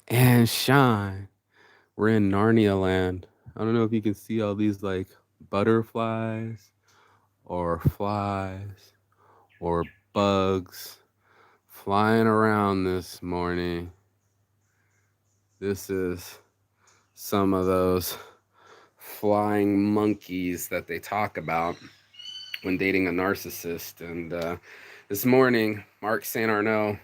and shine. We're in Narnia land. I don't know if you can see all these like butterflies or flies or bugs flying around this morning. This is some of those flying monkeys that they talk about when dating a narcissist. And this morning, Mark St. Arnaud,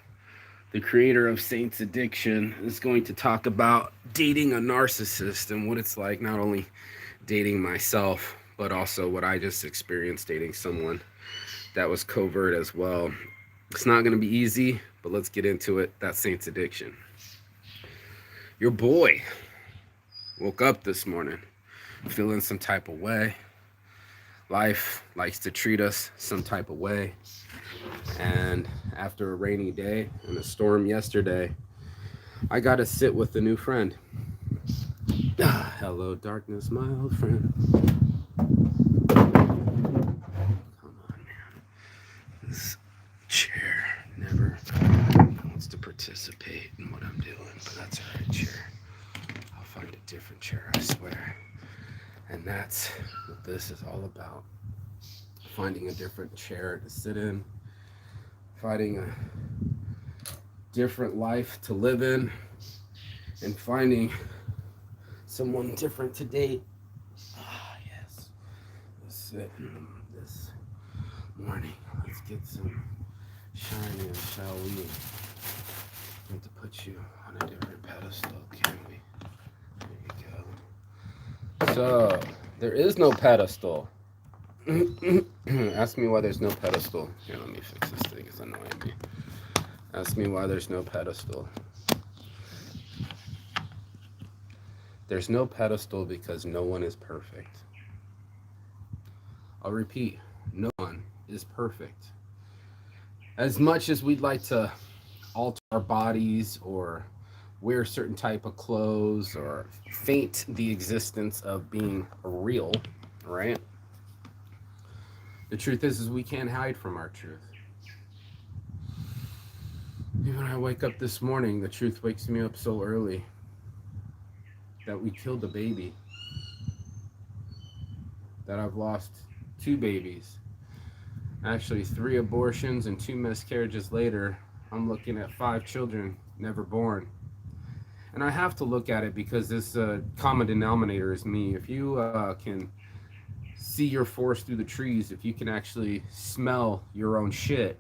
the creator of Saints Addiction, is going to talk about dating a narcissist and what it's like, not only dating myself, but also what I just experienced dating someone that was covert as well. It's not going to be easy, but let's get into it. That's Saints Addiction. Your boy woke up this morning feeling some type of way. Life likes to treat us some type of way. And after a rainy day and a storm yesterday, I got to sit with a new friend. Hello, darkness, my old friend. Come on, man. This chair never wants to participate in what I'm doing, but that's all right, chair. I'll find a different chair, I swear. And that's what this is all about. Finding a different chair to sit in, finding a different life to live in, and finding someone different to date. Ah, yes. Let's sit this morning. Let's get some shining, shall we? I have to put you on a different pedestal, can we? There you go. So, there is no pedestal. Ask me why there's no pedestal. Here, let me fix this thing. It's annoying me. Ask me why there's no pedestal. There's no pedestal because no one is perfect. I'll repeat, no one is perfect. As much as we'd like to alter our bodies or wear certain type of clothes or feint the existence of being real, right? The truth is we can't hide from our truth. Even when I wake up this morning, the truth wakes me up so early that we killed a baby. That I've lost 2 babies. Actually, 3 abortions and 2 miscarriages later, I'm looking at 5 children never born. And I have to look at it because this common denominator is me. If you can see your forest through the trees, if you can actually smell your own shit,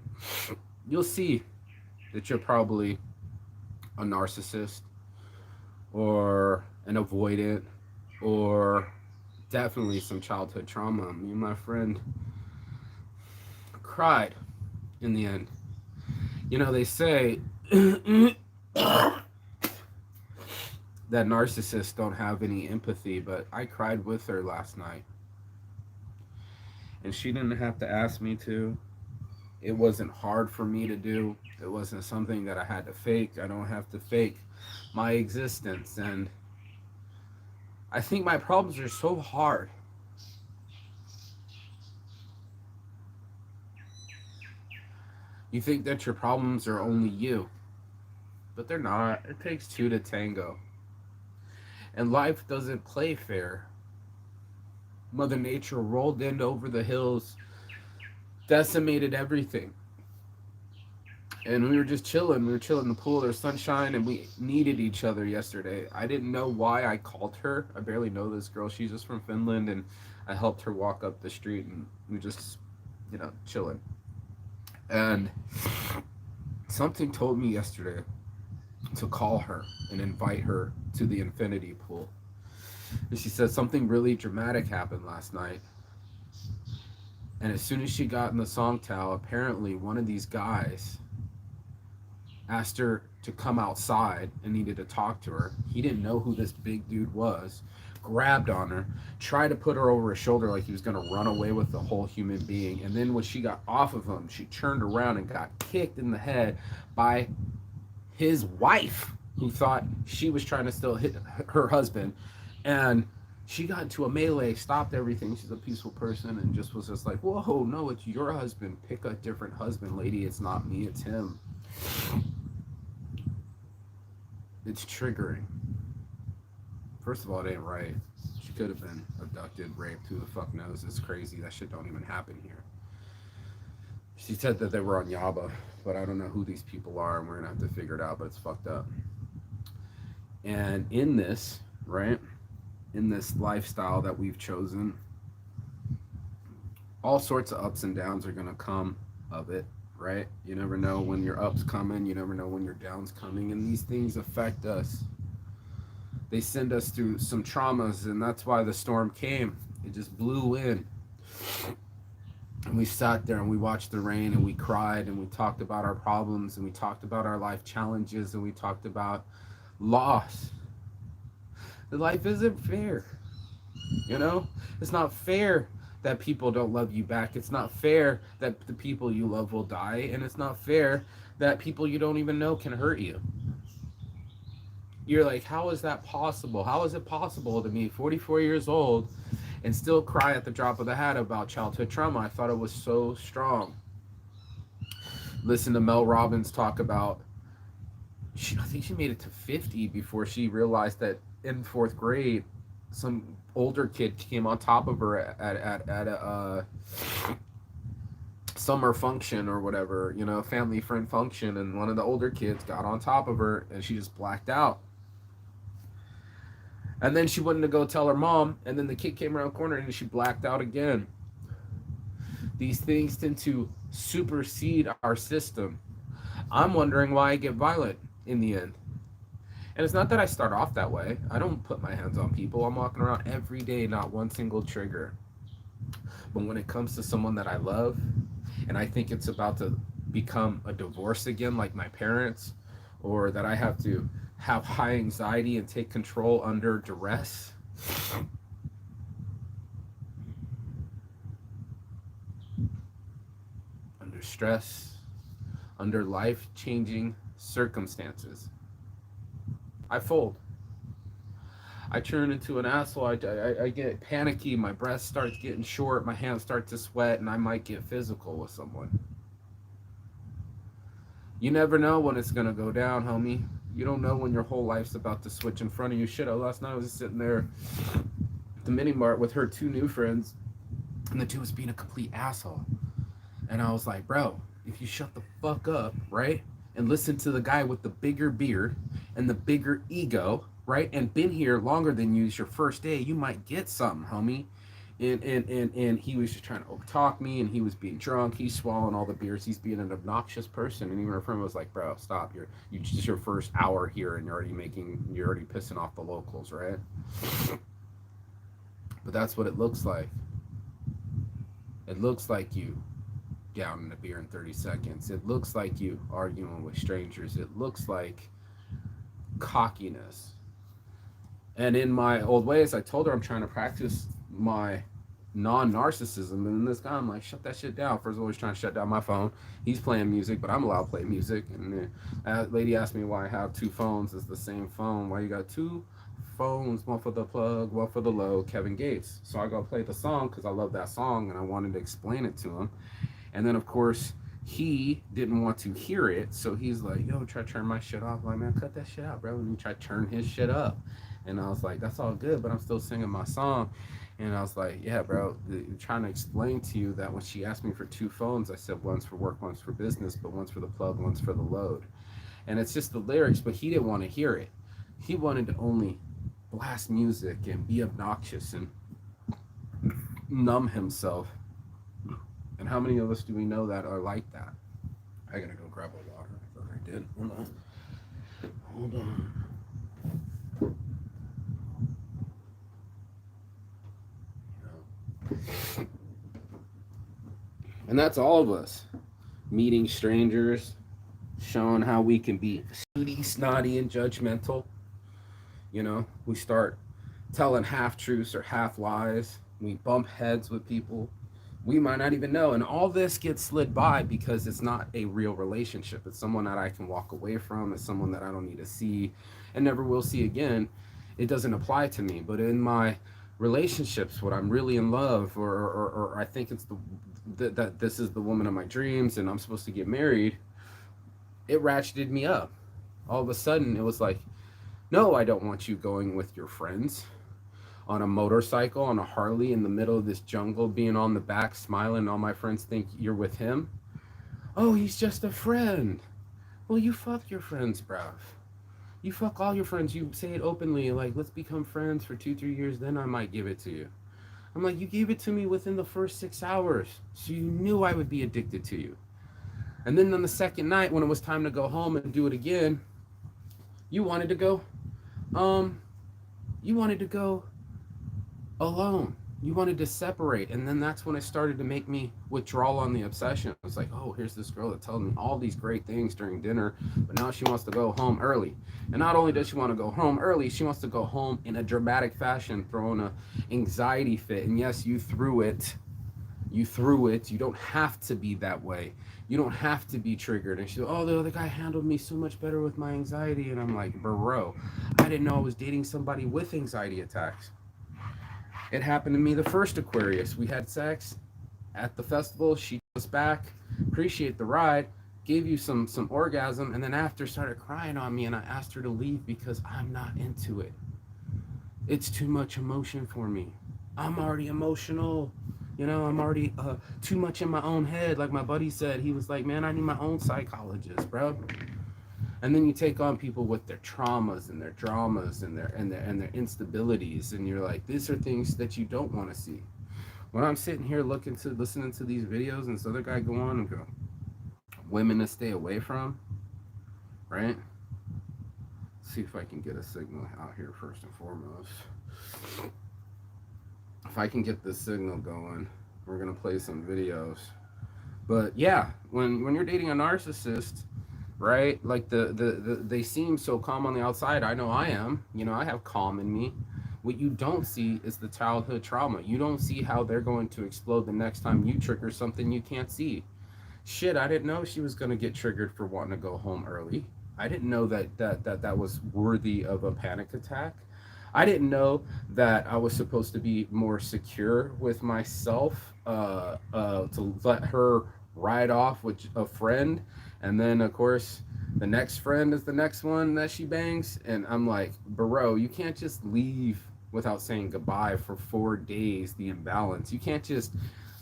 you'll see that you're probably a narcissist or an avoidant or definitely some childhood trauma. Me and my friend cried in the end. You know, they say that narcissists don't have any empathy, but I cried with her last night. And she didn't have to ask me to. It wasn't hard for me to do. It wasn't something that I had to fake. I don't have to fake my existence. And I think my problems are so hard. You think that your problems are only you, but they're not. It takes 2 to tango. And life doesn't play fair. Mother Nature rolled in over the hills, decimated everything. And we were just chilling. We were chilling in the pool. There's sunshine, and we needed each other yesterday. I didn't know why I called her. I barely know this girl. She's just from Finland, and I helped her walk up the street, and we just, chilling. And something told me yesterday to call her and invite her to the infinity pool. And she said something really dramatic happened last night. And as soon as she got in the Songtao, apparently one of these guys asked her to come outside and needed to talk to her. He didn't know who this big dude was, grabbed on her, tried to put her over his shoulder like he was going to run away with the whole human being. And then when she got off of him, she turned around and got kicked in the head by his wife, who thought she was trying to still hit her husband. And she got into a melee, stopped everything. She's a peaceful person and just was just like, whoa, no, it's your husband. Pick a different husband, lady. It's not me, it's him. It's triggering. First of all, it ain't right. She could have been abducted, raped. Who the fuck knows? It's crazy. That shit don't even happen here. She said that they were on Yaba, but I don't know who these people are, and we're gonna have to figure it out. But it's fucked up. And in this, right, in this lifestyle that we've chosen, all sorts of ups and downs are gonna come of it, right? You never know when your up's coming. You never know when your down's coming, and these things affect us. They send us through some traumas, and that's why the storm came. It just blew in. And we sat there and we watched the rain and we cried and we talked about our problems and we talked about our life challenges and we talked about loss. The life isn't fair. You know? It's not fair that people don't love you back. It's not fair that the people you love will die. And it's not fair that people you don't even know can hurt you. You're like, how is that possible? How is it possible to be 44 years old and still cry at the drop of the hat about childhood trauma? I thought it was so strong. Listen to Mel Robbins talk about, I think she made it to 50 before she realized that in fourth grade, some older kid came on top of her at a summer function or whatever, you know, family friend function, and one of the older kids got on top of her and she just blacked out. And then she went to go tell her mom, and then the kid came around the corner and she blacked out again. These things tend to supersede our system. I'm wondering why I get violent in the end. And it's not that I start off that way. I don't put my hands on people. I'm walking around every day, not one single trigger. But when it comes to someone that I love, and I think it's about to become a divorce again, like my parents, or that I have to have high anxiety and take control under duress, under stress, under life-changing circumstances, I fold. I turn into an asshole. I get panicky. My breath starts getting short. My hands start to sweat, and I might get physical with someone. You never know when it's going to go down, homie. You don't know when your whole life's about to switch in front of you. Shit, last night I was sitting there at the mini mart with her two new friends, and the two was being a complete asshole. And I was like, bro, if you shut the fuck up, right, and listen to the guy with the bigger beard and the bigger ego, right, and been here longer than you, it's your first day, you might get something, homie. And he was just trying to overtalk me, and he was being drunk. He's swallowing all the beers. He's being an obnoxious person. And even her friend was like, bro, stop. You just your first hour here, and you're already pissing off the locals, right? But that's what it looks like. It looks like you downing a beer in 30 seconds. It looks like you arguing with strangers. It looks like cockiness. And in my old ways, I told her I'm trying to practice my non-narcissism, and this guy, I'm like, shut that shit down. First of all, he's trying to shut down my phone. He's playing music, but I'm allowed to play music. And the lady asked me why I have two phones. It's the same phone. Why you got two phones, one for the plug, one for the load? Kevin Gates. So I go play the song because I love that song, and I wanted to explain it to him. And then, of course, he didn't want to hear it, so he's like, yo, try to turn my shit off. I'm like, man, cut that shit out, bro. And he tried to turn his shit up. And I was like, that's all good, but I'm still singing my song. And I was like, yeah, bro, I'm trying to explain to you that when she asked me for two phones, I said one's for work, one's for business, but one's for the plug, one's for the load. And it's just the lyrics, but he didn't want to hear it. He wanted to only blast music and be obnoxious and numb himself. And how many of us do we know that are like that? I gotta go grab a water. I thought I did. Hold on. And that's all of us. Meeting strangers, showing how we can be snooty, snotty, and judgmental. You know, we start telling half truths or half lies. We bump heads with people we might not even know. And all this gets slid by because it's not a real relationship. It's someone that I can walk away from. It's someone that I don't need to see and never will see again. It doesn't apply to me. But in my relationships, when I'm really in love, or I think it's that this is the woman of my dreams and I'm supposed to get married, it ratcheted me up. All of a sudden, it was like, No, I don't want you going with your friends on a motorcycle, on a Harley in the middle of this jungle, being on the back, smiling. All my friends think you're with him. Oh, he's just a friend. Well, you fuck your friends, bruv. You fuck all your friends. You say it openly, like, let's become friends for 2, 3 years, then I might give it to you. I'm like, you gave it to me within the first 6 hours. So you knew I would be addicted to you. And then on the second night, when it was time to go home and do it again, you wanted to go, um, you wanted to go alone. You wanted to separate. And then that's when it started to make me withdraw on the obsession. It was like, oh, here's this girl that told me all these great things during dinner, but now she wants to go home early. And not only does she want to go home early, she wants to go home in a dramatic fashion, throwing a anxiety fit. And yes, you threw it. You threw it. You don't have to be that way. You don't have to be triggered. And she's like, oh, the other guy handled me so much better with my anxiety. And I'm like, bro, I didn't know I was dating somebody with anxiety attacks. It happened to me the first Aquarius. We had sex at the festival. She was back, appreciate the ride, gave you some orgasm, and then after started crying on me, and I asked her to leave because I'm not into it. It's too much emotion for me. I'm already emotional. I'm already too much in my own head. Like my buddy said, he was like, man, I need my own psychologist, bro. And then you take on people with their traumas and their dramas and their instabilities, and you're like, these are things that you don't want to see. When I'm sitting here listening to these videos, and this other guy go on and go, women to stay away from, right? Let's see if I can get a signal out here first and foremost. If I can get this signal going, we're gonna play some videos. But yeah, when you're dating a narcissist, right? Like they seem so calm on the outside. I know I am. I have calm in me. What you don't see is the childhood trauma. You don't see how they're going to explode the next time you trigger something you can't see. Shit, I didn't know she was going to get triggered for wanting to go home early. I didn't know that was worthy of a panic attack. I didn't know that I was supposed to be more secure with myself, to let her ride off with a friend, and then of course the next friend is the next one that she bangs, and I'm like, bro, you can't just leave without saying goodbye for 4 days. The imbalance. You can't just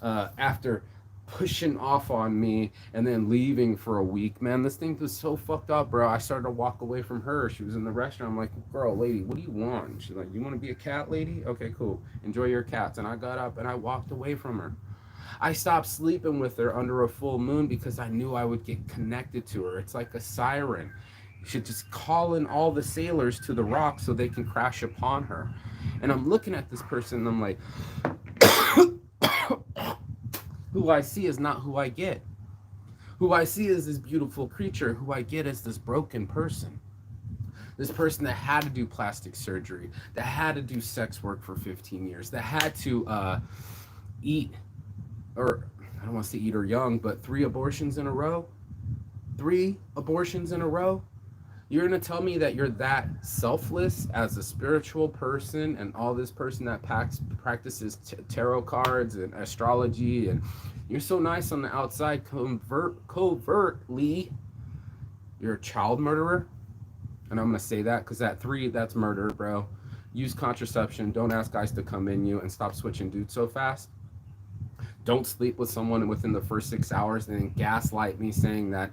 after pushing off on me and then leaving for a week. Man, this thing was so fucked up, bro. I started to walk away from her. She was in the restaurant. I'm like, girl, lady, what do you want? She's like, you want to be a cat lady? Okay, cool, enjoy your cats. And I got up and I walked away from her. I stopped sleeping with her under a full moon because I knew I would get connected to her. It's like a siren. You should just call in all the sailors to the rock so they can crash upon her. And I'm looking at this person and I'm like, who I see is not who I get. Who I see is this beautiful creature. Who I get is this broken person. This person that had to do plastic surgery, that had to do sex work for 15 years, that had to eat, or I don't want to say eat or young, but 3 abortions in a row. 3 abortions in a row. You're going to tell me that you're that selfless as a spiritual person, and all this person that practices tarot cards and astrology, and you're so nice on the outside, covertly, you're a child murderer? And I'm going to say that because that's murder, bro. Use contraception. Don't ask guys to come in you, and stop switching dudes so fast. Don't sleep with someone within the first 6 hours and then gaslight me saying that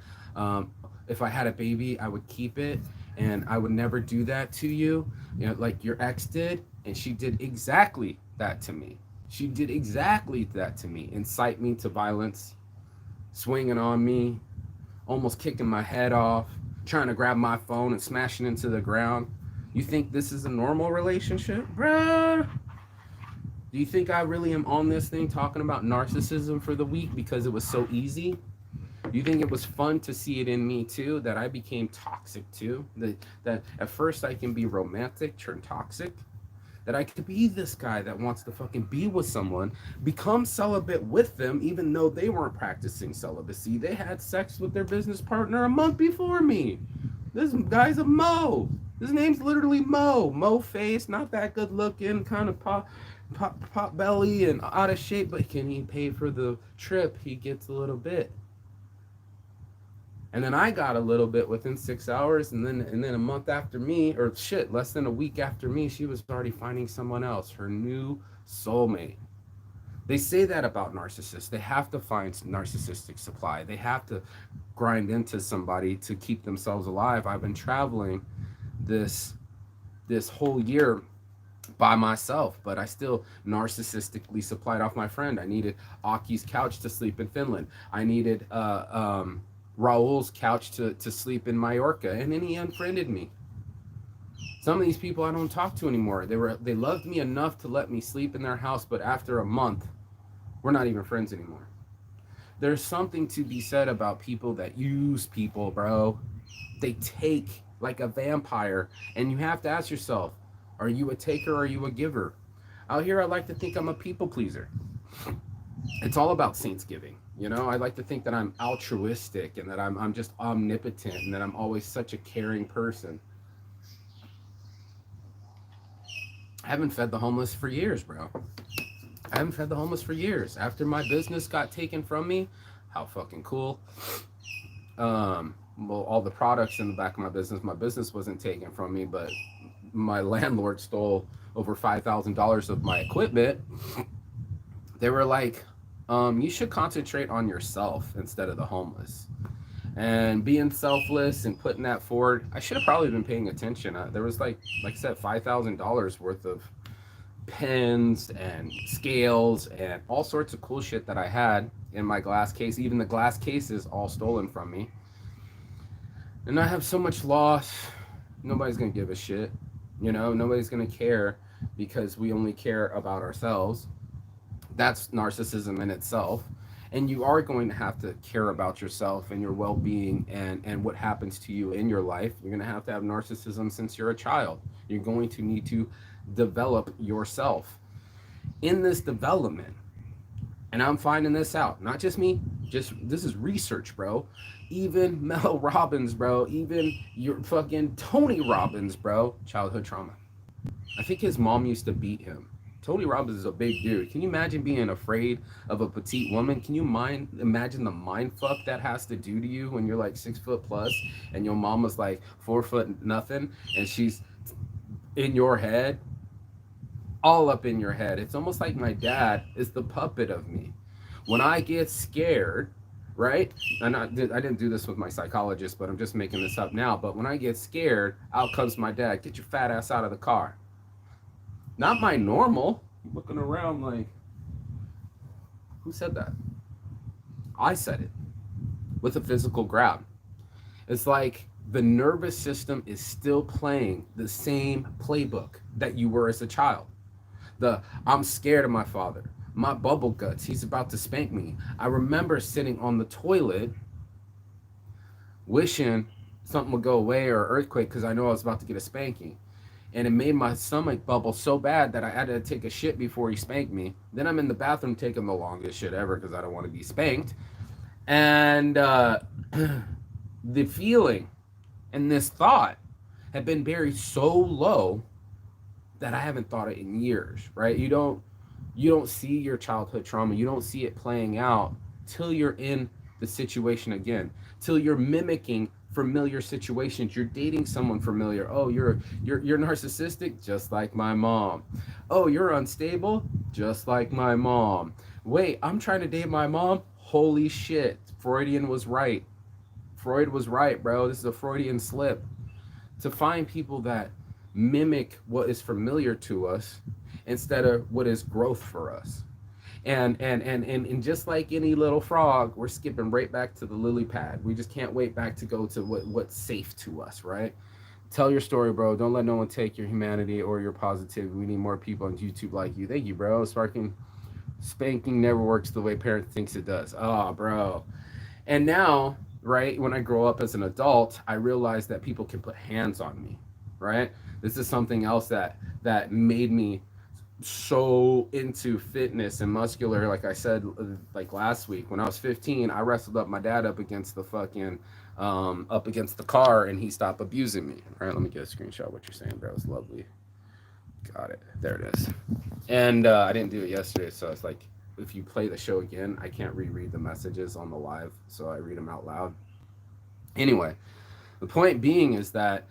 if I had a baby, I would keep it, and I would never do that to you, like your ex did, and she did exactly that to me. She did exactly that to me. Incite me to violence, swinging on me, almost kicking my head off, trying to grab my phone and smashing into the ground. You think this is a normal relationship, bruh? Do you think I really am on this thing talking about narcissism for the week because it was so easy? Do you think it was fun to see it in me too, that I became toxic too? That at first I can be romantic, turn toxic? That I could be this guy that wants to fucking be with someone, become celibate with them, even though they weren't practicing celibacy. They had sex with their business partner a month before me. This guy's a Mo. His name's literally Mo. Mo face, not that good looking, kind of pot belly and out of shape, but can he pay for the trip? He gets a little bit. And then I got a little bit within 6 hours, and then a month after me, or shit, less than a week after me, she was already finding someone else, her new soulmate. They say that about narcissists. They have to find narcissistic supply. They have to grind into somebody to keep themselves alive. I've been traveling this this whole year by myself, but I still narcissistically supplied off my friend. I needed Aki's couch to sleep in Finland. I needed Raul's couch to sleep in Mallorca, and then he unfriended me. Some of these people I don't talk to anymore. They loved me enough to let me sleep in their house, but after a month, we're not even friends anymore. There's something to be said about people that use people, bro. They take like a vampire, and you have to ask yourself, are you a taker or are you a giver? Out here, I like to think I'm a people pleaser. It's all about saints giving. You know, I like to think that I'm altruistic and that I'm just omnipotent and that I'm always such a caring person. I haven't fed the homeless for years, bro. I haven't fed the homeless for years. After my business got taken from me, how fucking cool. Well, all the products in the back of my business wasn't taken from me, but my landlord stole over $5,000 of my equipment. They were like, you should concentrate on yourself instead of the homeless. And being selfless and putting that forward, I should have probably been paying attention. There was like I said, $5,000 worth of pens and scales and all sorts of cool shit that I had in my glass case. Even the glass case is all stolen from me. And I have so much loss. Nobody's gonna give a shit. You know, nobody's gonna care because we only care about ourselves. That's narcissism in itself. And you are going to have to care about yourself and your well-being and what happens to you in your life. You're going to have narcissism since you're a child. You're going to need to develop yourself. In this development, and I'm finding this out, not just me, just this is research, bro. Even Mel Robbins, bro, even your fucking Tony Robbins, bro, childhood trauma. I think his mom used to beat him. Tony Robbins is a big dude. Can you imagine being afraid of a petite woman? Can you imagine the mind fuck that has to do to you when you're like 6 foot plus and your mama's like 4 foot nothing and she's in your head, all up in your head? It's almost like my dad is the puppet of me. When I get scared, right? I didn't do this with my psychologist, but I'm just making this up now. But when I get scared, out comes my dad. Get your fat ass out of the car. Not my normal. Looking around like, who said that? I said it with a physical grab. It's like the nervous system is still playing the same playbook that you were as a child. I'm scared of my father. My bubble guts. He's about to spank me. I remember sitting on the toilet wishing something would go away or earthquake because I know I was about to get a spanking. And it made my stomach bubble so bad that I had to take a shit before he spanked me. Then I'm in the bathroom taking the longest shit ever because I don't want to be spanked. And the feeling and this thought had been buried so low that I haven't thought it in years, right? You don't see your childhood trauma. You don't see it playing out till you're in the situation again, till you're mimicking familiar situations. You're dating someone familiar. Oh, you're narcissistic, just like my mom. Oh, you're unstable, just like my mom. Wait, I'm trying to date my mom. Holy shit, Freudian was right. Freud was right, bro. This is a Freudian slip. To find people that mimic what is familiar to us instead of what is growth for us. And just like any little frog, we're skipping right back to the lily pad. We just can't wait back to go to what's safe to us, right? Tell your story, bro. Don't let no one take your humanity or your positivity. We need more people on YouTube like you. Thank you, bro. Spanking never works the way parent thinks it does. Oh, bro. And now, right, when I grow up as an adult, I realized that people can put hands on me, right? This is something else that made me so into fitness and muscular. Like I said, like last week when I was 15, I wrestled up my dad up against the fucking up against the car, and he stopped abusing me. All right, let me get a screenshot of what you're saying, bro. It's lovely. Got it. There it is. And I didn't do it yesterday, so it's like if you play the show again, I can't reread the messages on the live, so I read them out loud. Anyway, the point being is that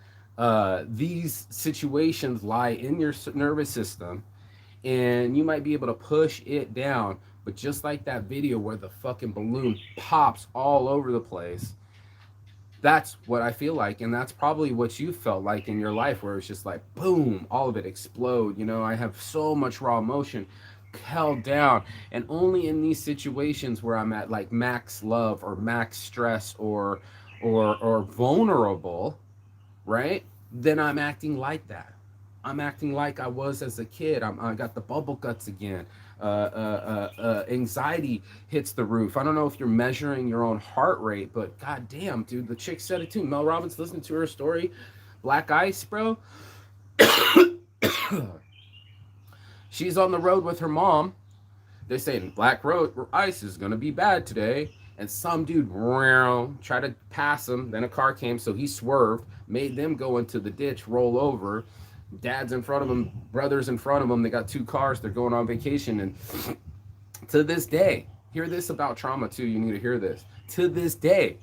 these situations lie in your nervous system, and you might be able to push it down. But just like that video where the fucking balloon pops all over the place, that's what I feel like, and that's probably what you felt like in your life, where it's just like boom, all of it explode. You know, I have so much raw emotion held down, and only in these situations where I'm at like max love or max stress or vulnerable, right? Then I'm acting like that. I'm acting like I was as a kid. I got the bubble guts again. Anxiety hits the roof. I don't know if you're measuring your own heart rate, but goddamn, dude, the chick said it too. Mel Robbins, listened to her story. Black ice, bro. She's on the road with her mom. They're saying black road ice is gonna be bad today. And some dude tried to pass him. Then a car came, so he swerved, made them go into the ditch, roll over. Dad's in front of him, brothers in front of him. They got two cars. They're going on vacation, and to this day, hear this about trauma too. You need to hear this. To this day,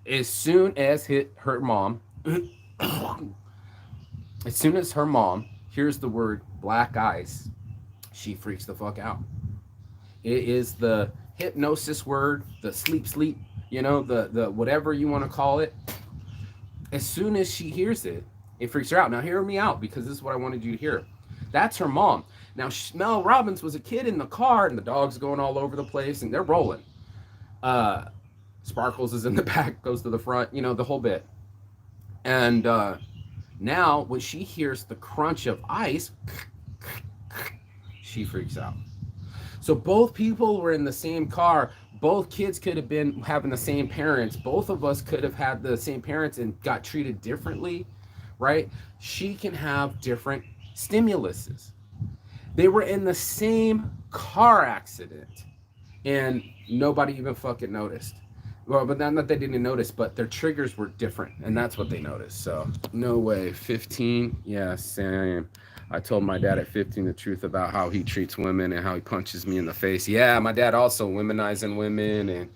as soon as hit her mom, as soon as her mom hears the word black ice, she freaks the fuck out. It is the hypnosis word, the sleep, you know, the whatever you want to call it. As soon as she hears it, it freaks her out. Now, hear me out, because this is what I wanted you to hear. That's her mom. Now, Mel Robbins was a kid in the car, and the dog's going all over the place, and they're rolling. Uh, Sparkles is in the back, goes to the front, you know, the whole bit. And now, when she hears the crunch of ice, she freaks out. So both people were in the same car. Both kids could have been having the same parents. Both of us could have had the same parents and got treated differently, right? She can have different stimuluses. They were in the same car accident, and nobody even fucking noticed. Well, but not that they didn't notice, but their triggers were different, and that's what they noticed. So, no way. 15? Yeah, same. I told my dad at 15 the truth about how he treats women and how he punches me in the face. Yeah, my dad also womenizing women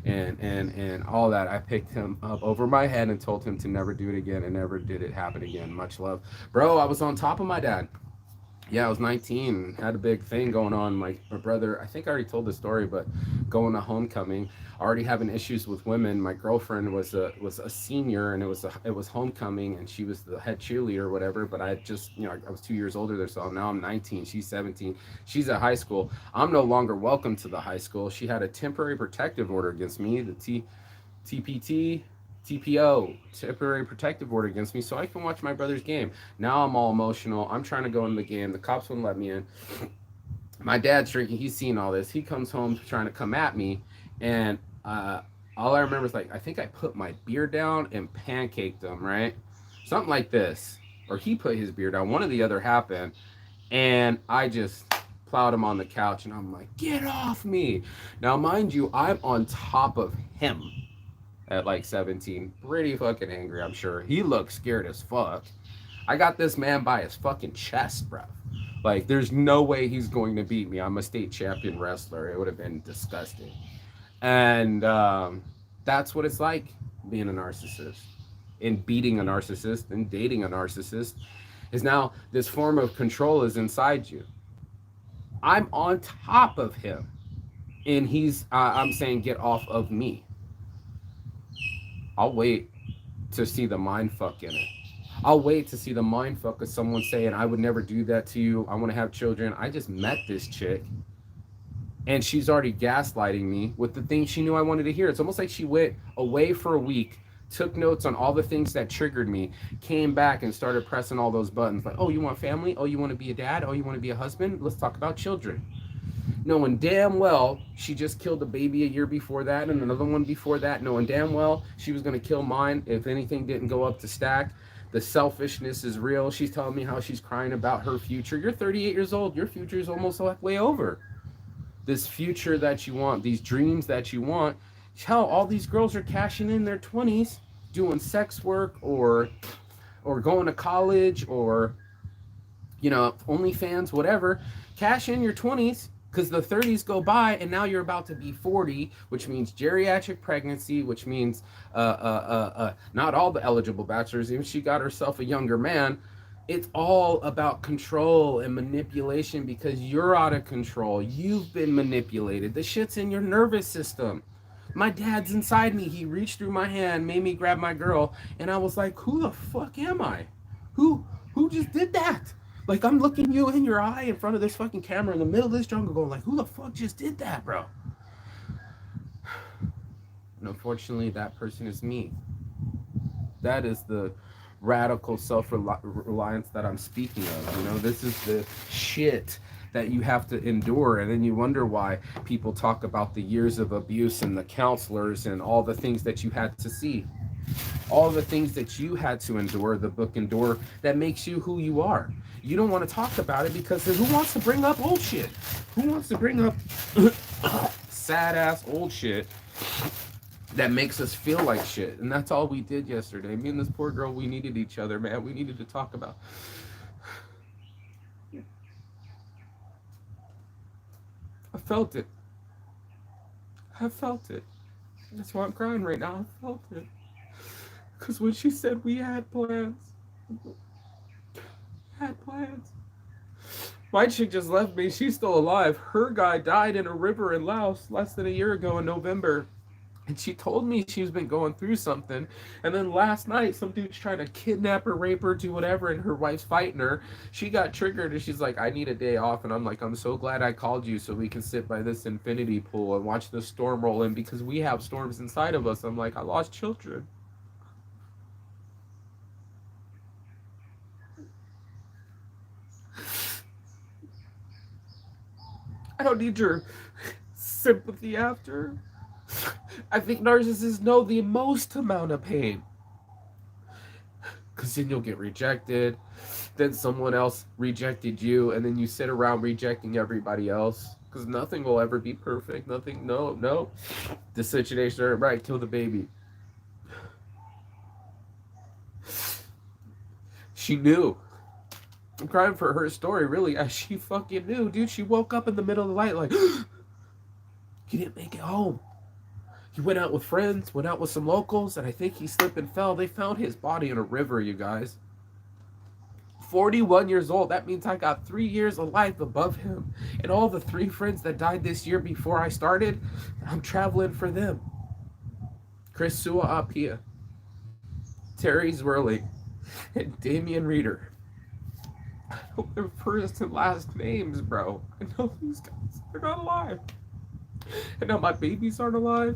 and all that. I picked him up over my head and told him to never do it again, and never did it happen again. Much love. Bro, I was on top of my dad. Yeah, I was 19, had a big thing going on. My brother, I think I already told the story, but going to homecoming, already having issues with women. My girlfriend was a senior, and it was homecoming, and she was the head cheerleader or whatever. But I just, I was 2 years older there, so now I'm 19. She's 17. She's at high school. I'm no longer welcome to the high school. She had a temporary protective order against me, the TPT. TPO, temporary protective order against me, so I can watch my brother's game. Now I'm all emotional. I'm trying to go in the game. The cops wouldn't let me in. My dad's drinking. He's seen all this. He comes home trying to come at me, and all I remember is, like, I think I put my beer down and pancaked him, right? Something like this. Or he put his beer down. One or the other happened, and I just plowed him on the couch, and I'm like, get off me. Now, mind you, I'm on top of him at like 17. Pretty fucking angry, I'm sure. He looks scared as fuck. I got this man by his fucking chest, bro. Like, there's no way he's going to beat me. I'm a state champion wrestler. It would have been disgusting. And that's what it's like being a narcissist. And beating a narcissist and dating a narcissist is now this form of control is inside you. I'm on top of him. And I'm saying, get off of me. I'll wait to see the mind fuck in it. I'll wait to see the mind fuck of someone saying, I would never do that to you. I want to have children. I just met this chick, and she's already gaslighting me with the things she knew I wanted to hear. It's almost like she went away for a week, took notes on all the things that triggered me, came back and started pressing all those buttons. Like, oh, you want family? Oh, you want to be a dad? Oh, you want to be a husband? Let's talk about children. Knowing damn well she just killed a baby a year before that and another one before that, knowing damn well she was going to kill mine if anything didn't go up to stack. The selfishness is real. She's telling me how she's crying about her future. You're 38 years old. Your future is almost like way over. This future that you want, these dreams that you want. Hell, all these girls are cashing in their 20s, doing sex work or going to college or OnlyFans, whatever. Cash in your 20s Because the 30s go by and now you're about to be 40, which means geriatric pregnancy, which means not all the eligible bachelors, even she got herself a younger man. It's all about control and manipulation because you're out of control. You've been manipulated. The shit's in your nervous system. My dad's inside me. He reached through my hand, made me grab my girl, and I was like, who the fuck am I? Who who just did that? Like, I'm looking you in your eye in front of this fucking camera in the middle of this jungle going like, who the fuck just did that, bro? And unfortunately, that person is me. That is the radical self-reliance that I'm speaking of. You know, this is the shit that you have to endure, and then you wonder why people talk about the years of abuse and the counselors and all the things that you had to see, all the things that you had to endure, the book Endure, that makes you who you are. You don't want to talk about it because who wants to bring up old shit? Who wants to bring up sad ass old shit that makes us feel like shit? And that's all we did yesterday. Me and this poor girl, we needed each other, man. We needed to talk about. I felt it. I felt it. That's why I'm crying right now. I felt it. Because when she said we had plans, my chick just left me. She's still alive. Her guy died in a river in Laos less than a year ago in November. And she told me she's been going through something. And then last night, some dude's trying to kidnap her, rape her, do whatever, and her wife's fighting her. She got triggered, and she's like, I need a day off. And I'm like, I'm so glad I called you so we can sit by this infinity pool and watch the storm roll in because we have storms inside of us. I'm like, I lost children. I don't need your sympathy after. I think narcissists know the most amount of pain. Because then you'll get rejected. Then someone else rejected you. And then you sit around rejecting everybody else. Because nothing will ever be perfect. Nothing. No. The situation aren't right. Kill the baby. She knew. I'm crying for her story, really. She fucking knew, dude. She woke up in the middle of the night like, he didn't make it home. He went out with friends, went out with some locals, and I think he slipped and fell. They found his body in a river, you guys. 41 years old. That means I got 3 years of life above him. And all the 3 friends that died this year before I started, I'm traveling for them. Chris Sua Apia, Terry Zwirling, and Damian Reeder. I know their first and last names, bro. I know these guys. They're not alive. And now my babies aren't alive.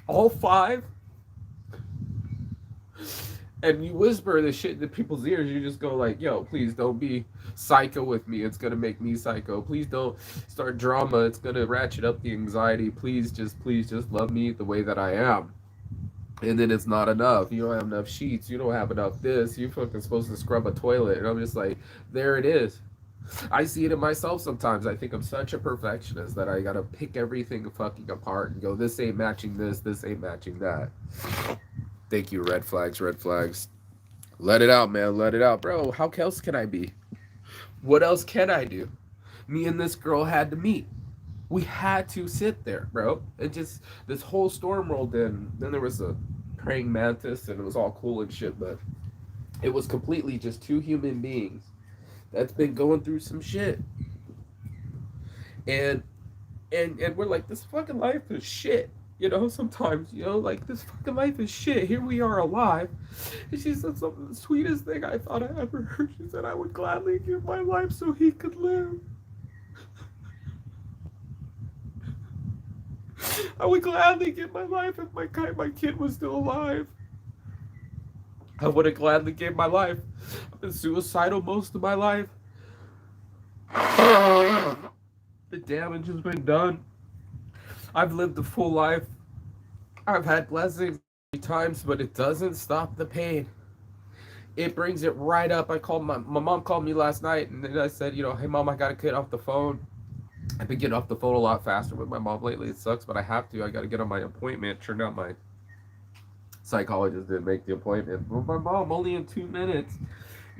All 5. And you whisper this shit into people's ears. You just go like, yo, please don't be psycho with me. It's going to make me psycho. Please don't start drama. It's going to ratchet up the anxiety. Please just love me the way that I am. And then it's not enough. You don't have enough sheets. You don't have enough this. You're fucking supposed to scrub a toilet. And I'm just like, there it is. I see it in myself sometimes. I think I'm such a perfectionist that I gotta pick everything fucking apart and go, this ain't matching this ain't matching that. Thank you, red flags, red flags. Let it out, man. Let it out. Bro, how else can I be? What else can I do? Me and this girl had to meet. We had to sit there, bro. It just, this whole storm rolled in. Then there was a praying mantis and it was all cool and shit, but it was completely just 2 human beings that's been going through some shit. And we're like, this fucking life is shit. You know, sometimes, you know, like, this fucking life is shit. Here we are alive. And she said something, the sweetest thing I thought I ever heard. She said, I would gladly give my life so he could live. I would gladly give my life if my kid was still alive. I would have gladly gave my life. I've been suicidal most of my life. The damage has been done. I've lived a full life. I've had blessings many times, but it doesn't stop the pain. It brings it right up. I called my mom called me last night, and then I said, you know, hey mom, I gotta get off the phone. I've been getting off the phone a lot faster with my mom lately. It sucks, but I have to. I got to get on my appointment. Turned out my psychologist didn't make the appointment. Well, my mom, only in 2 minutes.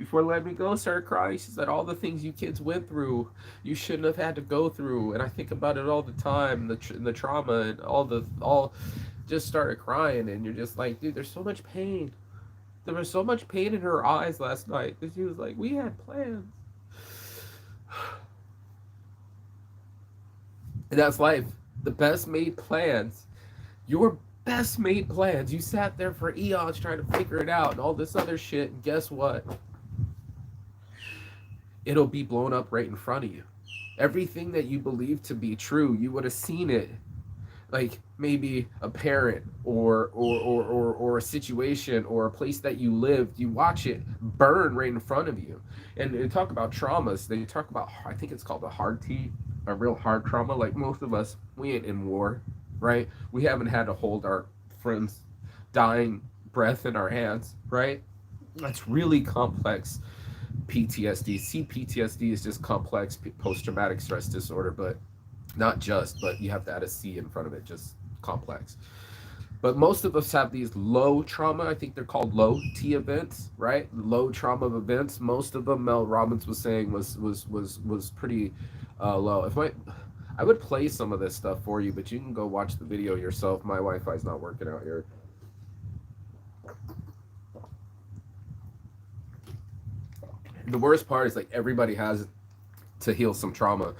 Before letting me go, started crying. She said, all the things you kids went through, you shouldn't have had to go through. And I think about it all the time, the trauma and all just started crying. And you're just like, dude, there's so much pain. There was so much pain in her eyes last night. And she was like, we had plans. And that's life. The best made plans. Your best made plans. You sat there for eons trying to figure it out and all this other shit. And guess what? It'll be blown up right in front of you. Everything that you believe to be true, you would have seen it. Like maybe a parent or a situation or a place that you lived, you watch it burn right in front of you. And they talk about traumas. They talk about, I think it's called a hard T, a real hard trauma. Like most of us, we ain't in war, right? We haven't had to hold our friends' dying breath in our hands, right? That's really complex PTSD. See, PTSD is just complex post-traumatic stress disorder, but not just, but you have to add a C in front of it, just complex. But most of us have these low trauma. I think they're called low T events, right? Low trauma events. Most of them, Mel Robbins was saying, was pretty low. I would play some of this stuff for you, but you can go watch the video yourself. My Wi-Fi's not working out here. The worst part is like everybody has to heal some trauma,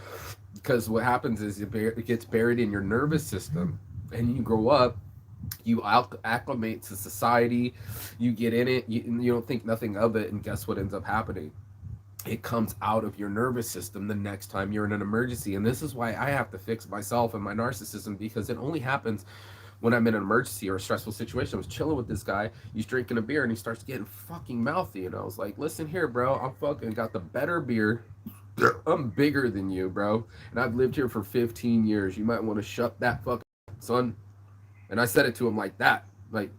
because what happens is it gets buried in your nervous system, and you grow up, you acclimate to society, you get in it, you don't think nothing of it, and guess what ends up happening? It comes out of your nervous system the next time you're in an emergency. And this is why I have to fix myself and my narcissism, because it only happens when I'm in an emergency or a stressful situation. I was chilling with this guy, he's drinking a beer and he starts getting fucking mouthy, and I was like, listen here, bro, I'm fucking got the better beer, I'm bigger than you, bro, and I've lived here for 15 years. You might want to shut that fucking son. And I said it to him like that, like,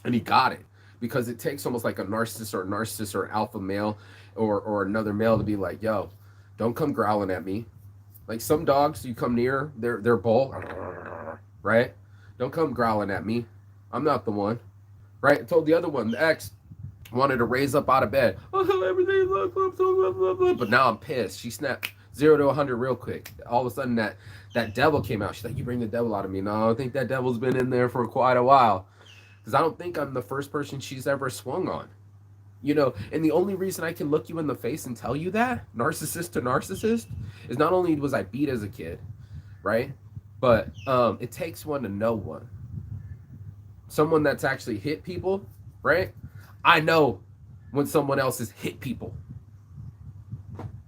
and he got it, because it takes almost like a narcissist or alpha male or another male to be like, yo, don't come growling at me. Like some dogs, you come near their bowl, right? Don't come growling at me. I'm not the one, right? I told the other one, the ex, wanted to raise up out of bed. Oh, everything's up, but now I'm pissed. She snapped 0 to 100 real quick. All of a sudden, that devil came out. She's like, you bring the devil out of me. No, I think that devil's been in there for quite a while, because I don't think I'm the first person she's ever swung on. And the only reason I can look you in the face and tell you that, narcissist to narcissist, is not only was I beat as a kid, right? But it takes one to know one. Someone that's actually hit people, right? I know when someone else has hit people.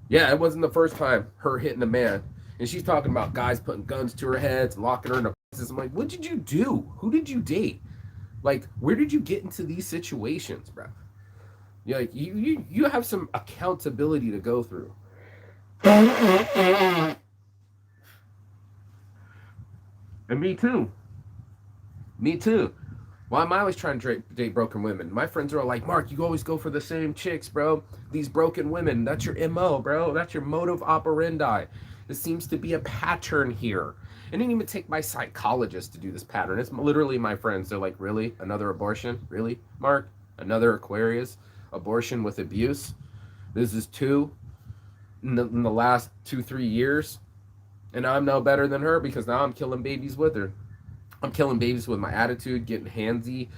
Yeah, it wasn't the first time her hitting a man. And she's talking about guys putting guns to her heads and locking her in a places. I'm like, what did you do? Who did you date? Like, where did you get into these situations, bro? Yeah, like you have some accountability to go through. And me too. Me too. Why am I always trying to date broken women? My friends are all like, Mark, you always go for the same chicks, bro. These broken women, that's your MO, bro. That's your modus operandi. There seems to be a pattern here. I didn't even take my psychologist to do this pattern. It's literally my friends. They're like, really? Another abortion? Really, Mark? Another Aquarius? Abortion with abuse? This is 2 in the last 2-3 years. And I'm no better than her, because now I'm killing babies with her. I'm killing babies with my attitude, getting handsy,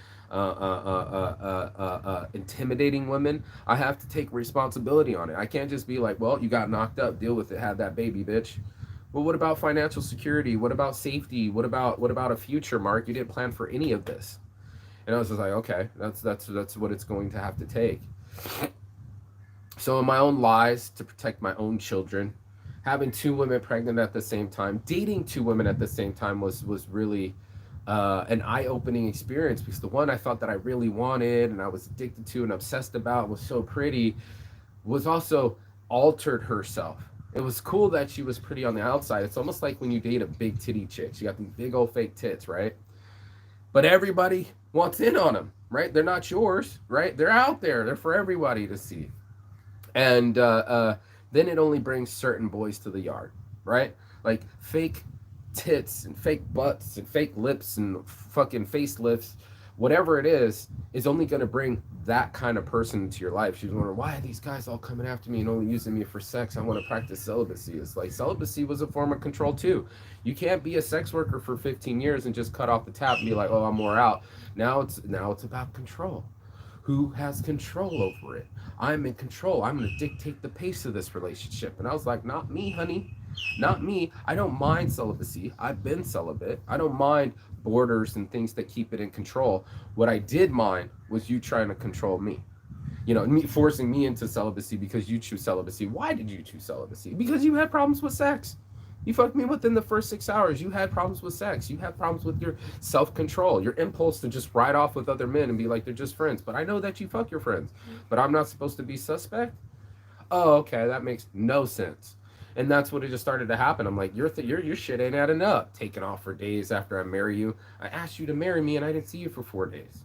intimidating women. I have to take responsibility on it. I can't just be like, well, you got knocked up, deal with it, have that baby, bitch. Well, what about financial security? What about safety? What about a future, Mark? You didn't plan for any of this. And I was just like, okay, that's what it's going to have to take. So in my own lies to protect my own children, having 2 women pregnant at the same time, dating 2 women at the same time was really an eye-opening experience, because the one I thought that I really wanted and I was addicted to and obsessed about was so pretty, was also altered herself. It was cool that she was pretty on the outside. It's almost like when you date a big titty chick. She got these big old fake tits, right? But everybody wants in on them, right? They're not yours, right? They're out there. They're for everybody to see. And then it only brings certain boys to the yard, right? Like fake tits and fake butts and fake lips and fucking facelifts whatever it is only going to bring that kind of person into your life. She's wondering, why are these guys all coming after me and only using me for sex? I want to practice celibacy. It's like celibacy was a form of control too. You can't be a sex worker for 15 years and just cut off the tap and be like, oh, I'm more out. Now it's about control. Who has control over it? I'm in control. I'm going to dictate the pace of this relationship. And I was like, not me, honey. Not me. I don't mind celibacy. I've been celibate. I don't mind borders and things that keep it in control. What I did mind was you trying to control me. Me forcing me into celibacy because you choose celibacy. Why did you choose celibacy? Because you had problems with sex. You fucked me within the first 6 hours. You had problems with sex. You had problems with your self-control, your impulse to just ride off with other men and be like, they're just friends. But I know that you fuck your friends. But I'm not supposed to be suspect? Oh, okay, that makes no sense. And that's what it just started to happen. I'm like, your shit ain't adding up. Taking off for days after I marry you. I asked you to marry me and I didn't see you for 4 days.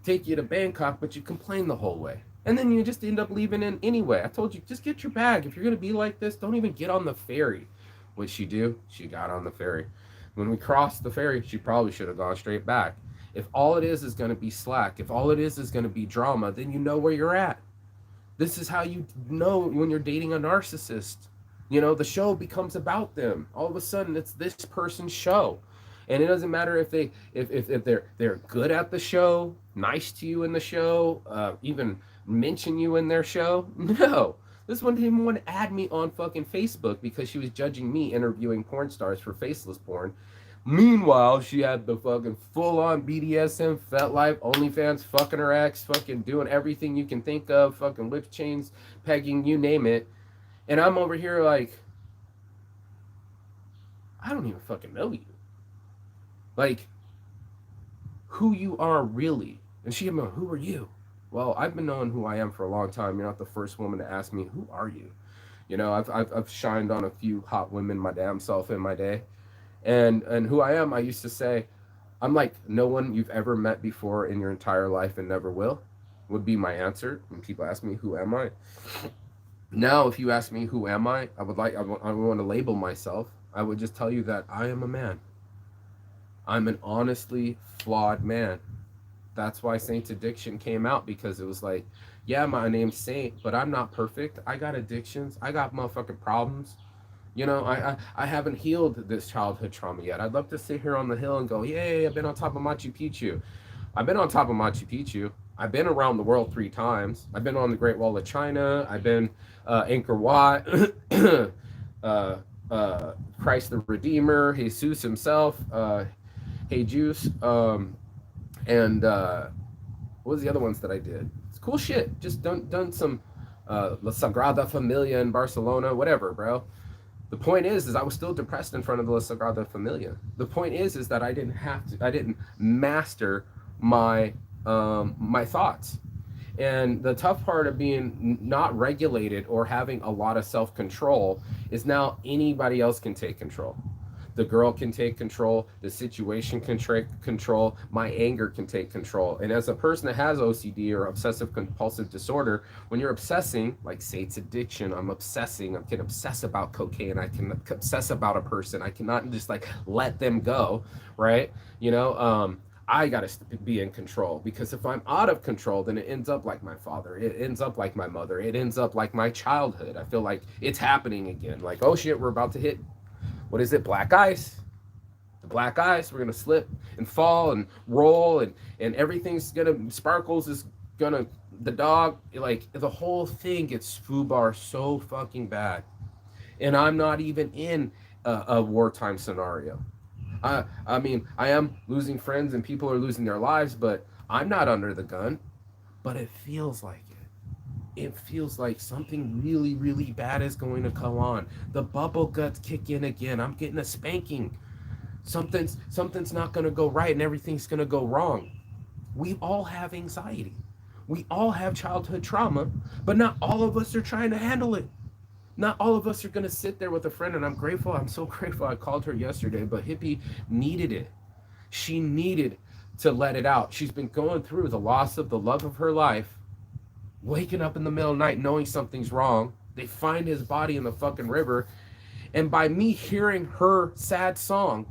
Take you to Bangkok, but you complain the whole way. And then you just end up leaving in anyway. I told you, just get your bag. If you're going to be like this, don't even get on the ferry. What'd she do? She got on the ferry. When we crossed the ferry, she probably should have gone straight back. If all it is going to be slack, if all it is going to be drama, then you know where you're at. This is how you know when you're dating a narcissist. The show becomes about them. All of a sudden, it's this person's show. And it doesn't matter if they're good at the show, nice to you in the show, even mention you in their show. No. This one didn't even want to add me on fucking Facebook because she was judging me interviewing porn stars for faceless porn. Meanwhile, she had the fucking full-on BDSM, FetLife, OnlyFans, fucking her ex, fucking doing everything you can think of, fucking lip chains, pegging, you name it. And I'm over here like, I don't even fucking know you. Like, who you are really. And she had me, who are you? Well, I've been knowing who I am for a long time. You're not the first woman to ask me, who are you? I've shined on a few hot women my damn self in my day. And who I am, I used to say, I'm like no one you've ever met before in your entire life and never will, would be my answer when people ask me, who am I? Now, if you ask me, who am I want to label myself. I would just tell you that I am a man. I'm an honestly flawed man. That's why Saint's Addiction came out, because it was like, yeah, my name's Saint, but I'm not perfect. I got addictions. I got motherfucking problems. I haven't healed this childhood trauma yet. I'd love to sit here on the hill and go, yay, I've been on top of Machu Picchu. I've been on top of Machu Picchu. I've been around the world 3 times. I've been on the Great Wall of China. I've been Angkor Wat, Christ the Redeemer, Jesus himself, Hey Juice, and what was the other ones that I did? It's cool shit. Just done some La Sagrada Familia in Barcelona, whatever, bro. The point is I was still depressed in front of the La Sagrada Familia. The point is that I didn't master my my thoughts. And the tough part of being not regulated or having a lot of self-control is now anybody else can take control. The girl can take control. The situation can take control. My anger can take control. And as a person that has OCD or obsessive compulsive disorder, when you're obsessing, like Saint's Addiction, I'm obsessing. I can obsess about cocaine. I can obsess about a person. I cannot just like let them go, right? I got to be in control, because if I'm out of control, then it ends up like my father. It ends up like my mother. It ends up like my childhood. I feel like it's happening again. Like, oh shit, we're about to hit, what is it? Black ice. The black ice. We're going to slip and fall and roll, and everything's going to, Sparkles is going to, the dog, like the whole thing gets foobar so fucking bad. And I'm not even in a wartime scenario. I mean, I am losing friends and people are losing their lives, but I'm not under the gun. But it feels like it. It feels like something really, really bad is going to come on. The bubble guts kick in again. I'm getting a spanking. Something's not going to go right and everything's going to go wrong. We all have anxiety. We all have childhood trauma, but not all of us are trying to handle it. Not all of us are going to sit there with a friend, and I'm grateful. I'm so grateful. I called her yesterday, but Hippie needed it. She needed to let it out. She's been going through the loss of the love of her life, waking up in the middle of the night knowing something's wrong. They find his body in the fucking river. And by me hearing her sad song,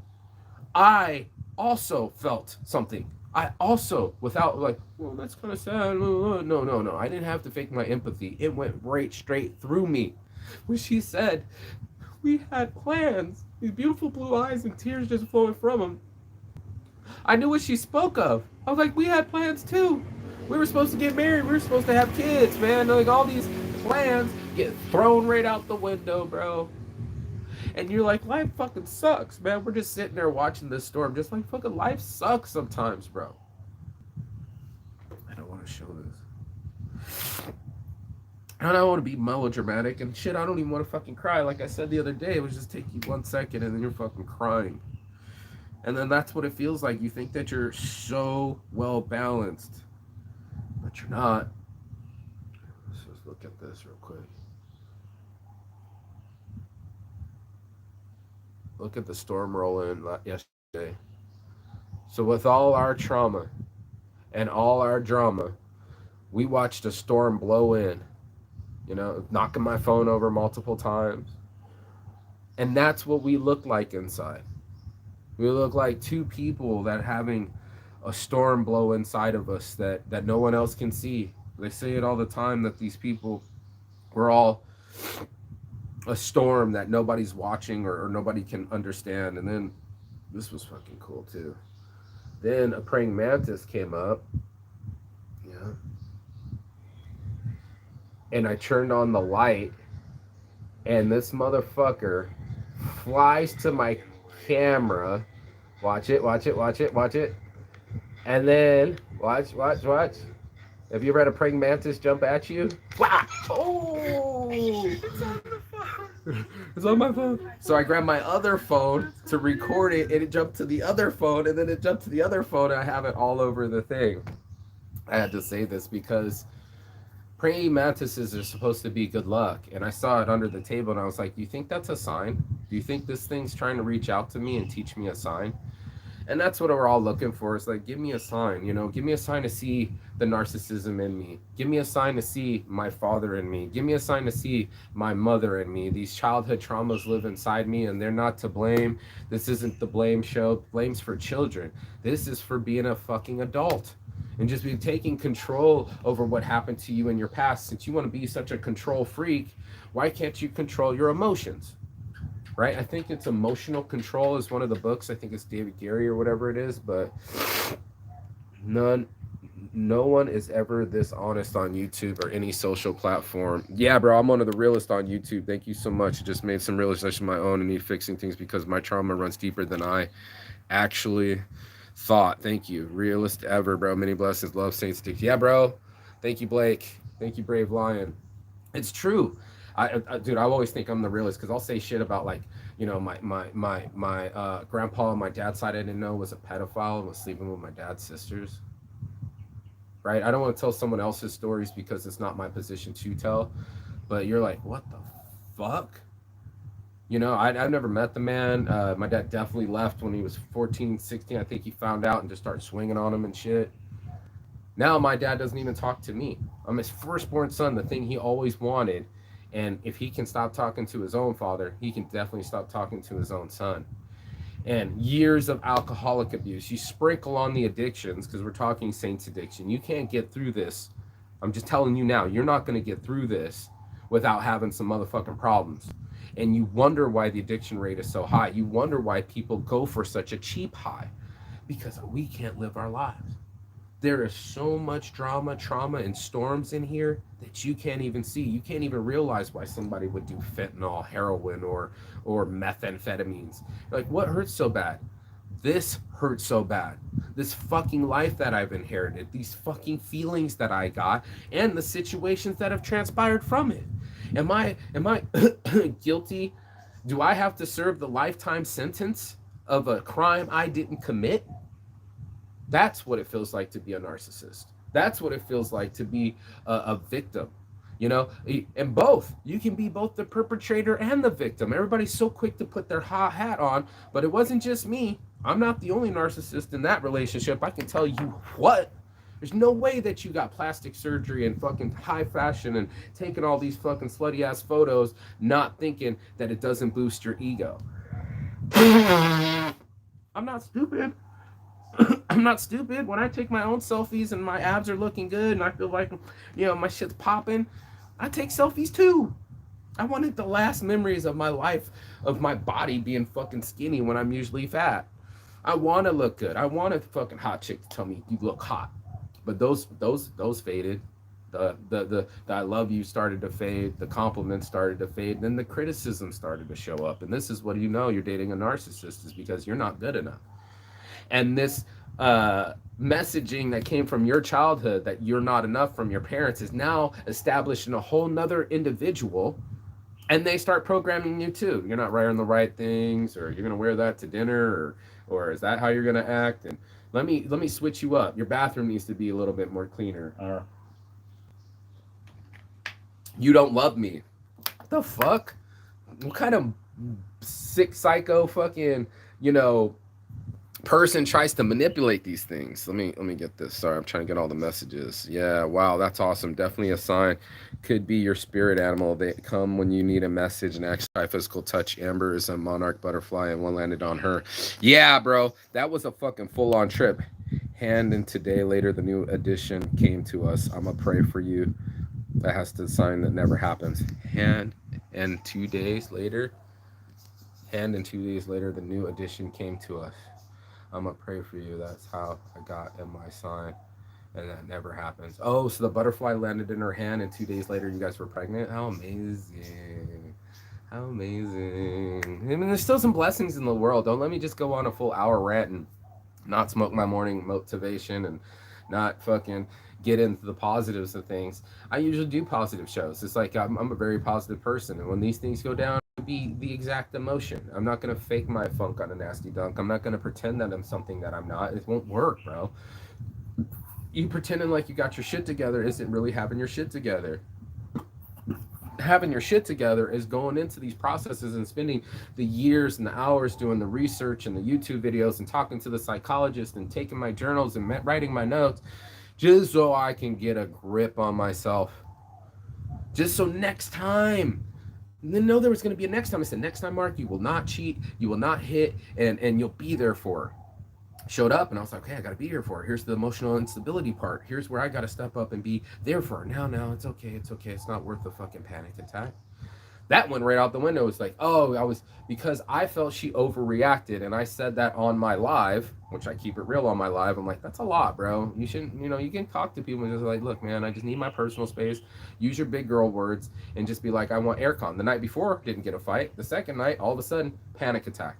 I also felt something. I also, without like, well, that's kind of sad. No. I didn't have to fake my empathy. It went right straight through me. When she said, we had plans, these beautiful blue eyes and tears just flowing from them, I knew what she spoke of. I was like, we had plans too. We were supposed to get married. We were supposed to have kids, man. Like, all these plans get thrown right out the window, bro. And you're like, life fucking sucks, man. We're just sitting there watching this storm. Just like, fucking life sucks sometimes, bro. I don't want to show this. I don't want to be melodramatic and shit. I don't even want to fucking cry. Like I said the other day, it would just take you 1 second and then you're fucking crying. And then that's what it feels like. You think that you're so well balanced, but you're not. Let's just look at this real quick. Look at the storm roll in yesterday. So with all our trauma and all our drama, we watched a storm blow in, you know, knocking my phone over multiple times. And that's what we look like inside. We look like two people that having a storm blow inside of us that no one else can see. They say it all the time that these people, we're all a storm that nobody's watching or nobody can understand. And then this was fucking cool too. Then a praying mantis came up. Yeah. And I turned on the light and this motherfucker flies to my camera. Watch it. And then watch. Have you ever had a praying mantis jump at you? Wow! Oh! It's on my phone. So I grabbed my other phone to record it, and it jumped to the other phone, and then it jumped to the other phone, and I have it all over the thing. I had to say this because praying mantises are supposed to be good luck, and I saw it under the table, and I was like, do you think that's a sign? Do you think this thing's trying to reach out to me and teach me a sign? And that's what we're all looking for. It's like, give me a sign, you know, give me a sign to see the narcissism in me. Give me a sign to see my father in me. Give me a sign to see my mother in me. These childhood traumas live inside me and they're not to blame. This isn't the blame show. Blame's for children. This is for being a fucking adult and just be taking control over what happened to you in your past. Since you want to be such a control freak, why can't you control your emotions? Right? I think it's Emotional Control is one of the books. I think it's David Gary or whatever it is, but no one is ever this honest on YouTube or any social platform. Yeah, bro, I'm one of the realest on YouTube. Thank you so much. I just made some realization of my own and need fixing things because my trauma runs deeper than I actually thought. Thank you. Realist ever, bro. Many blessings. Love, saints. Yeah, bro. Thank you, Blake. Thank you, Brave Lion. It's true. Dude, I always think I'm the realest because I'll say shit about, like, you know, my grandpa on my dad's side I didn't know was a pedophile and was sleeping with my dad's sisters. Right? I don't want to tell someone else's stories because it's not my position to tell. But you're like, what the fuck? You know, I've never met the man. My dad definitely left when he was 14, 16. I think he found out and just started swinging on him and shit. Now my dad doesn't even talk to me. I'm his firstborn son, the thing he always wanted. And if he can stop talking to his own father, he can definitely stop talking to his own son. And years of alcoholic abuse. You sprinkle on the addictions, because we're talking saints addiction. You can't get through this. I'm just telling you now, you're not going to get through this without having some motherfucking problems. And you wonder why the addiction rate is so high. You wonder why people go for such a cheap high. Because we can't live our lives. There is so much drama, trauma, and storms in here that you can't even see. You can't even realize why somebody would do fentanyl, heroin, or methamphetamines. Like, what hurts so bad? This hurts so bad. This fucking life that I've inherited, these fucking feelings that I got, and the situations that have transpired from it. Am I guilty? Do I have to serve the lifetime sentence of a crime I didn't commit? That's what it feels like to be a narcissist. That's what it feels like to be a victim, you know, and both. You can be both the perpetrator and the victim. Everybody's so quick to put their hot hat on, but it wasn't just me. I'm not the only narcissist in that relationship. I can tell you what. There's no way that you got plastic surgery and fucking high fashion and taking all these fucking slutty ass photos, not thinking that it doesn't boost your ego. I'm not stupid. I'm not stupid. When I take my own selfies and my abs are looking good and I feel like, my shit's popping, I take selfies too. I wanted the last memories of my life of my body being fucking skinny when I'm usually fat. I want to look good. I want a fucking hot chick to tell me you look hot. But those faded. The I love you started to fade. The compliments started to fade. Then the criticism started to show up. And this is what you know you're dating a narcissist is because you're not good enough. And this messaging that came from your childhood that you're not enough from your parents is now established in a whole nother individual, and they start programming you too. You're not wearing the right things, or you're gonna wear that to dinner, or is that how you're gonna act? And let me switch you up. Your bathroom needs to be a little bit more cleaner. Or you don't love me. What the fuck? What kind of sick psycho fucking person tries to manipulate these things? Let me get this. Sorry, I'm trying to get all the messages. Yeah, wow, that's awesome. Definitely a sign. Could be your spirit animal. They come when you need a message. And actually, physical touch. Amber is a monarch butterfly, and one landed on her. Yeah, bro, that was a fucking full on trip. Hand and today later, the new edition came to us. I'ma pray for you. That has to sign that never happens. And 2 days later, and 2 days later, the new edition came to us. I'm gonna pray for you. That's how I got in my sign, and that never happens. Oh, so the butterfly landed in her hand, and 2 days later, you guys were pregnant. How amazing! How amazing! I mean, there's still some blessings in the world. Don't let me just go on a full hour rant and not smoke my morning motivation and not fucking get into the positives of things. I usually do positive shows. It's like I'm a very positive person, and when these things go down, be the exact emotion. I'm not gonna fake my funk on a nasty dunk. I'm not gonna pretend that I'm something that I'm not. It won't work, bro. You pretending like you got your shit together isn't really having your shit together. Having your shit together is going into these processes and spending the years and the hours doing the research and the YouTube videos and talking to the psychologist and taking my journals and writing my notes just so I can get a grip on myself. Just so next time, and then know there was going to be a next time. I said, next time, Mark, you will not cheat, you will not hit, and you'll be there for her. Showed up, and I was like, okay, I got to be here for her. Here's the emotional instability part. Here's where I got to step up and be there for her. Now, it's okay. It's okay. It's not worth the fucking panic attack. That went right out the window. It's like, oh, because I felt she overreacted, and I said that on my live, which I keep it real on my live. I'm like, that's a lot, bro. You shouldn't, you can talk to people and just like, look, man, I just need my personal space. Use your big girl words and just be like, I want aircon. The night before, didn't get a fight. The second night, all of a sudden, panic attack.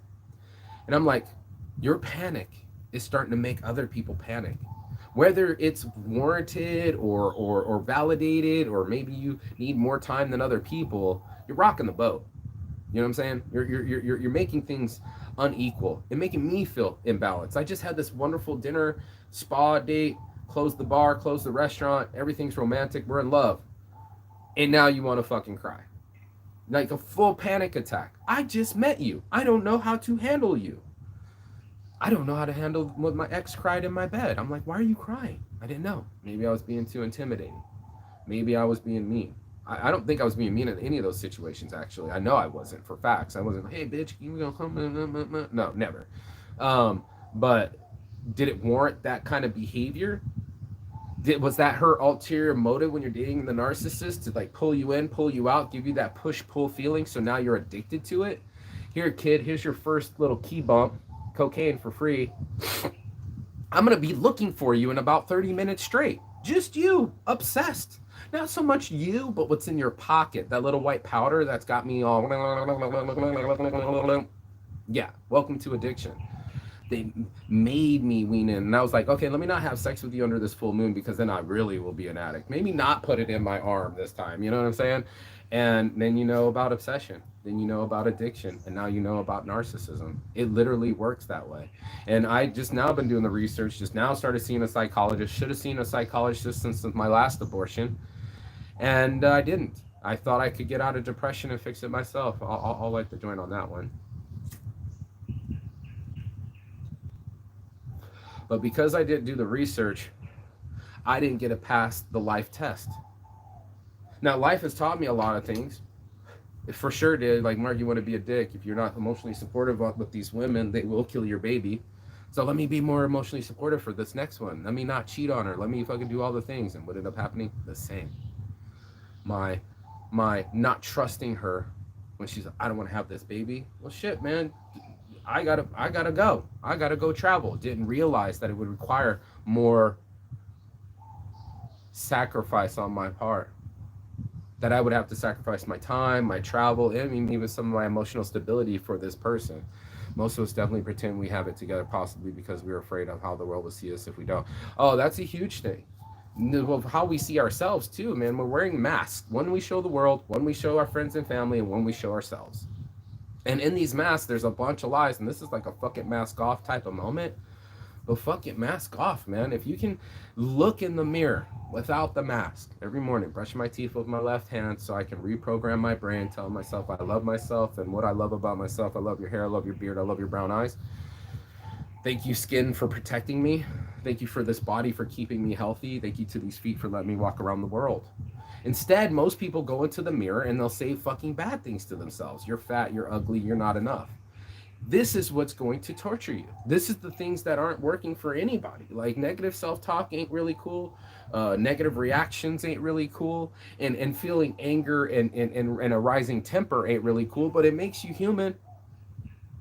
And I'm like, your panic is starting to make other people panic. Whether it's warranted or validated, or maybe you need more time than other people, you're rocking the boat. You know what I'm saying? You're making things unequal and making me feel imbalanced. I just had this wonderful dinner, spa date, close the bar, close the restaurant, everything's romantic, we're in love. And now you want to fucking cry. Like a full panic attack. I just met you. I don't know how to handle you. I don't know how to handle what my ex cried in my bed. I'm like, why are you crying? I didn't know. Maybe I was being too intimidating. Maybe I was being mean. I don't think I was being mean in any of those situations, actually. I know I wasn't, for facts. I wasn't like, hey, bitch, you gonna come? No, never. But did it warrant that kind of behavior? Was that her ulterior motive when you're dating the narcissist, to like pull you in, pull you out, give you that push-pull feeling, so now you're addicted to it? Here, kid, here's your first little key bump. Cocaine for free. I'm gonna be looking for you in about 30 minutes straight. Just you, obsessed. Not so much you, but what's in your pocket. That little white powder that's got me all. Yeah, welcome to addiction. They made me wean in. And I was like, okay, let me not have sex with you under this full moon, because then I really will be an addict. Maybe not put it in my arm this time. You know what I'm saying? And then you know about obsession. Then you know about addiction. And now you know about narcissism. It literally works that way. And I just now been doing the research, just now started seeing a psychologist. Should have seen a psychologist since my last abortion. And I didn't. I thought I could get out of depression and fix it myself. I'll light the joint on that one. But because I didn't do the research, I didn't get it past the life test. Now, life has taught me a lot of things. It for sure did. Like, Mark, you want to be a dick. If you're not emotionally supportive with these women, they will kill your baby. So let me be more emotionally supportive for this next one. Let me not cheat on her. Let me fucking do all the things. And what ended up happening? The same. My not trusting her when she's like, I don't want to have this baby. Well shit, man. I gotta go. I gotta go travel. Didn't realize that it would require more sacrifice on my part. That I would have to sacrifice my time, my travel, I mean even some of my emotional stability for this person. Most of us definitely pretend we have it together, possibly because we're afraid of how the world will see us if we don't. Oh, that's a huge thing. Well, how we see ourselves too, man. We're wearing masks. When we show the world, when we show our friends and family, and when we show ourselves. And in these masks, there's a bunch of lies, and this is like a fuck it mask off type of moment. But fuck it, mask off, man. If you can look in the mirror without the mask every morning, brush my teeth with my left hand so I can reprogram my brain, tell myself I love myself and what I love about myself. I love your hair, I love your beard, I love your brown eyes. Thank you, skin, for protecting me. Thank you for this body for keeping me healthy. Thank you to these feet for letting me walk around the world. Instead, most people go into the mirror and they'll say fucking bad things to themselves. You're fat, you're ugly, you're not enough. This is what's going to torture you. This is the things that aren't working for anybody. Like negative self-talk ain't really cool. Negative reactions ain't really cool. And feeling anger and a rising temper ain't really cool, but it makes you human.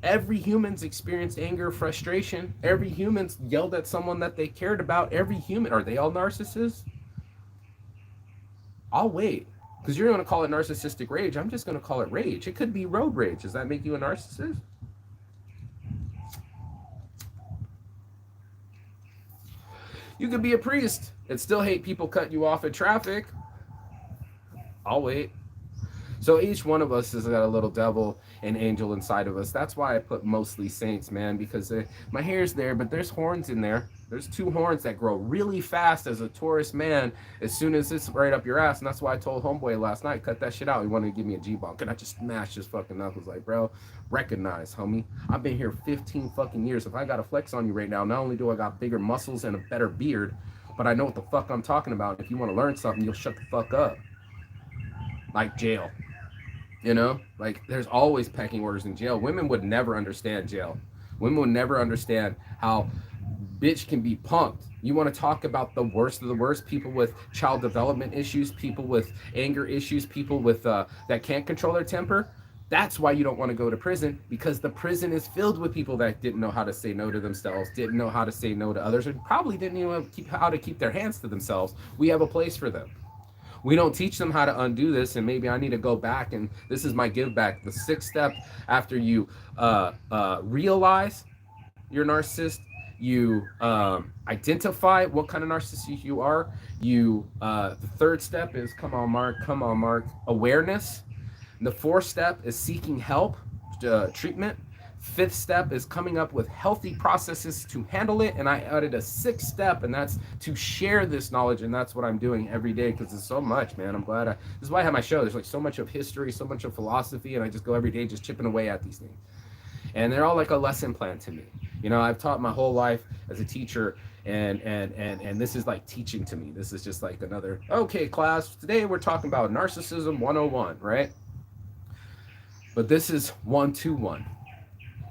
Every human's experienced anger, frustration. Every human's yelled at someone that they cared about. Every human. Are they all narcissists? I'll wait. Because you're going to call it narcissistic rage. I'm just going to call it rage. It could be road rage. Does that make you a narcissist? You could be a priest and still hate people cut you off in traffic. I'll wait. So each one of us has got a little devil and angel inside of us. That's why I put mostly saints, man, because my hair's there, but there's horns in there. There's 2 horns that grow really fast as a Taurus man as soon as it's right up your ass. And that's why I told homeboy last night, cut that shit out. He wanted to give me a G-bonk. And I just smashed his fucking knuckles like, bro, recognize, homie. I've been here 15 fucking years. If I got a flex on you right now, not only do I got bigger muscles and a better beard, but I know what the fuck I'm talking about. If you want to learn something, you'll shut the fuck up. Like jail. You know, like there's always pecking orders in jail. Women would never understand jail. Women would never understand how bitch can be punked. You want to talk about the worst of the worst, people with child development issues, people with anger issues, people with that can't control their temper. That's why you don't want to go to prison, because the prison is filled with people that didn't know how to say no to themselves, didn't know how to say no to others, and probably didn't even know how to keep their hands to themselves. We have a place for them. We don't teach them how to undo this, and maybe I need to go back, and this is my give back. The 6th step after you realize you're a narcissist, you identify what kind of narcissist you are. The 3rd step is, come on, Mark, awareness. And the 4th step is seeking help, treatment. 5th step is coming up with healthy processes to handle it. And I added a 6th step, and that's to share this knowledge. And that's what I'm doing every day, because it's so much, man. I'm glad this is why I have my show. There's like so much of history, so much of philosophy, and I just go every day just chipping away at these things. And they're all like a lesson plan to me. You know, I've taught my whole life as a teacher, and this is like teaching to me. This is just like another, okay, class, today we're talking about narcissism 101, right? But this is 121.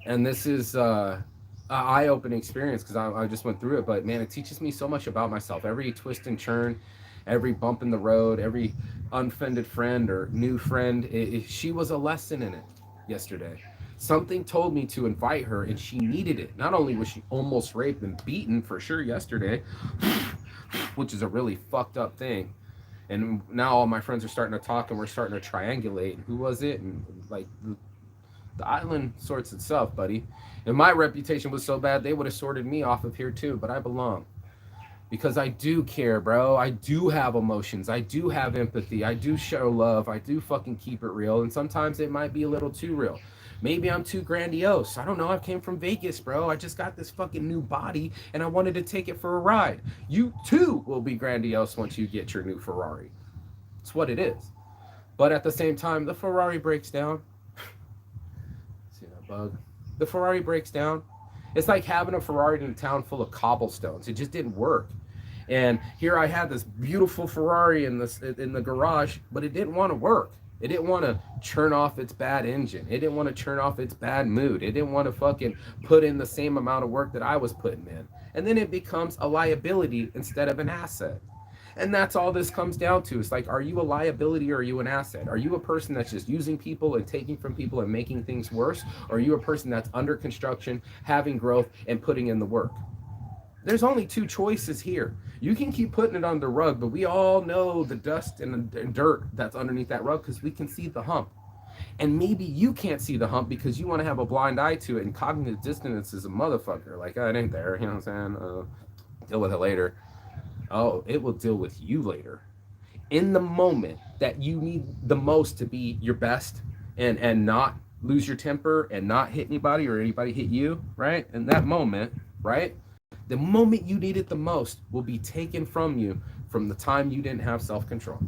And this is an eye-opening experience, because I just went through it. But man, it teaches me so much about myself. Every twist and turn, every bump in the road, every unfriended friend or new friend, she was a lesson in it yesterday. Something told me to invite her, and she needed it. Not only was she almost raped and beaten for sure yesterday, which is a really fucked up thing. And now all my friends are starting to talk, and we're starting to triangulate. Who was it? And like the island sorts itself, buddy. If my reputation was so bad, they would have sorted me off of here too, but I belong. Because I do care, bro. I do have emotions. I do have empathy. I do show love. I do fucking keep it real. And sometimes it might be a little too real. Maybe I'm too grandiose. I don't know. I came from Vegas, bro. I just got this fucking new body, and I wanted to take it for a ride. You too will be grandiose once you get your new Ferrari. It's what it is. But at the same time, the Ferrari breaks down. See that bug? The Ferrari breaks down. It's like having a Ferrari in a town full of cobblestones. It just didn't work. And here I had this beautiful Ferrari in the garage, but it didn't want to work. It didn't want to churn off its bad engine. It didn't want to churn off its bad mood. It didn't want to fucking put in the same amount of work that I was putting in. And then it becomes a liability instead of an asset. And that's all this comes down to. It's like, are you a liability or are you an asset? Are you a person that's just using people and taking from people and making things worse? Or are you a person that's under construction, having growth, and putting in the work? There's only two choices here. You can keep putting it on the rug, but we all know the dust and the dirt that's underneath that rug because we can see the hump. And maybe you can't see the hump because you want to have a blind eye to it, and cognitive dissonance is a motherfucker. Like, oh, it ain't there. You know what I'm saying? Deal with it later. Oh, it will deal with you later. In the moment that you need the most to be your best and not lose your temper and not hit anybody or anybody hit you, right? In that moment, right? The moment you need it the most will be taken from you from the time you didn't have self-control.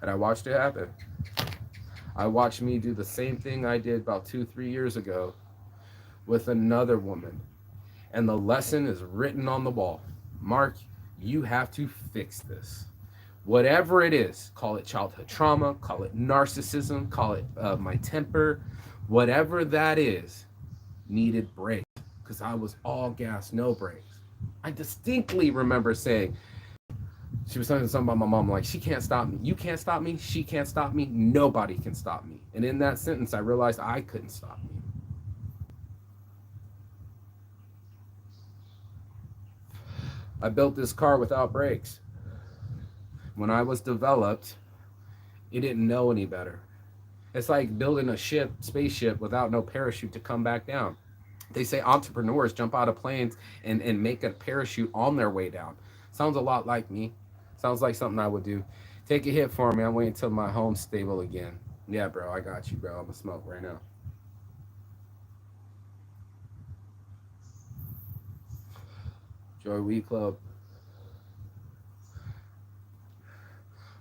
And I watched it happen. I watched me do the same thing I did about 2-3 years ago with another woman. And the lesson is written on the wall. Mark, you have to fix this. Whatever it is, call it childhood trauma, call it narcissism, call it my temper, whatever that is, needed brakes because I was all gas, no brakes. I distinctly remember saying, she was saying something about my mom, like, she can't stop me. You can't stop me. She can't stop me. Nobody can stop me. And in that sentence, I realized I couldn't stop me. I built this car without brakes. When I was developed, it didn't know any better. It's like building a spaceship without no parachute to come back down. They say entrepreneurs jump out of planes and make a parachute on their way down. Sounds a lot like me. Sounds like something I would do. Take a hit for me. I'm waiting until my home's stable again. Yeah, bro, I got you, bro. I'm gonna smoke right now. Joy Weed Club.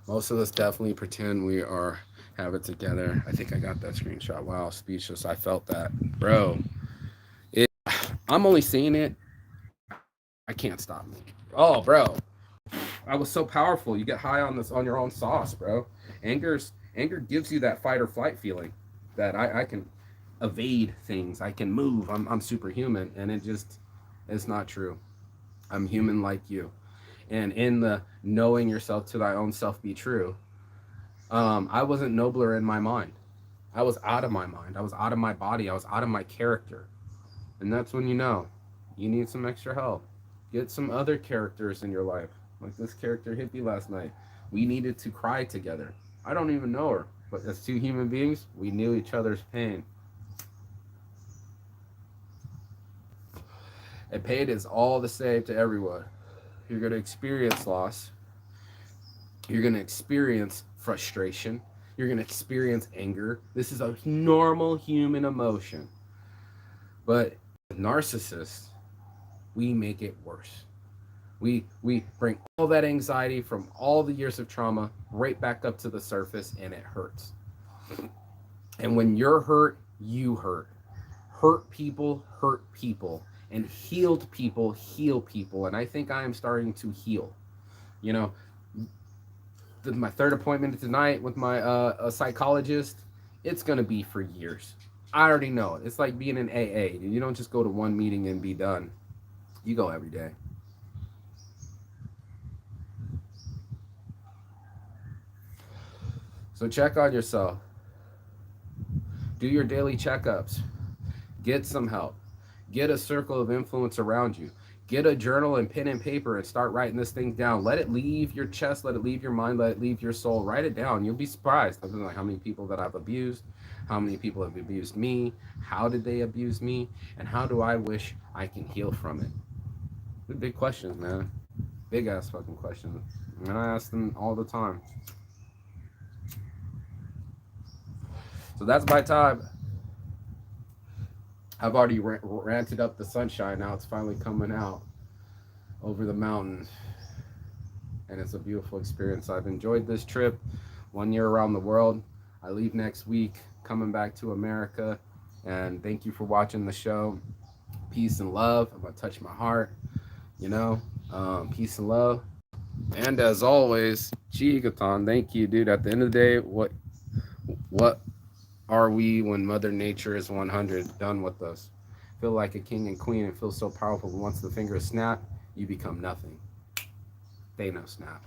Most of us definitely pretend we are have it together. I think I got that screenshot. Wow, speechless. I felt that, bro. It. I'm only seeing it. I can't stop me. Oh, bro. I was so powerful. You get high on this on your own sauce, bro. Anger gives you that fight or flight feeling that I can evade things. I can move. I'm superhuman, and it's not true. I'm human like you. And in the knowing yourself to thy own self be true, I wasn't nobler in my mind. I was out of my mind. I was out of my body. I was out of my character. And that's when you know you need some extra help. Get some other characters in your life. Like this character hippie last night. We needed to cry together. I don't even know her, but as two human beings, we knew each other's pain. And pain is all the same to everyone. You're going to experience loss. You're going to experience frustration. You're going to experience anger. This is a normal human emotion. But narcissists, we make it worse. We bring all that anxiety from all the years of trauma right back up to the surface, and it hurts. And when you're hurt, you hurt. Hurt people, and healed people heal people. And I think I am starting to heal. You know, my third appointment tonight with my psychologist, it's going to be for years. I already know it. It's like being in AA. You don't just go to one meeting and be done. You go every day. So check on yourself. Do your daily checkups. Get some help. Get a circle of influence around you. Get a journal and pen and paper and start writing this thing down. Let it leave your chest. Let it leave your mind. Let it leave your soul. Write it down. You'll be surprised. Like how many people that I've abused, how many people have abused me, how did they abuse me, and how do I wish I can heal from it? They're big questions, man. Big ass fucking questions. And I ask them all the time. So that's my time. I've already ranted up the sunshine. Now it's finally coming out over the mountains. And it's a beautiful experience. I've enjoyed this trip. 1 year around the world. I leave next week, coming back to America. And thank you for watching the show. Peace and love. I'm going to touch my heart. You know, peace and love. And as always, Chigathon, thank you, dude. At the end of the day, what are we when Mother Nature is 100 done with us? Feel like a king and queen and feel so powerful. But once the finger is snapped, you become nothing. Thanos snap.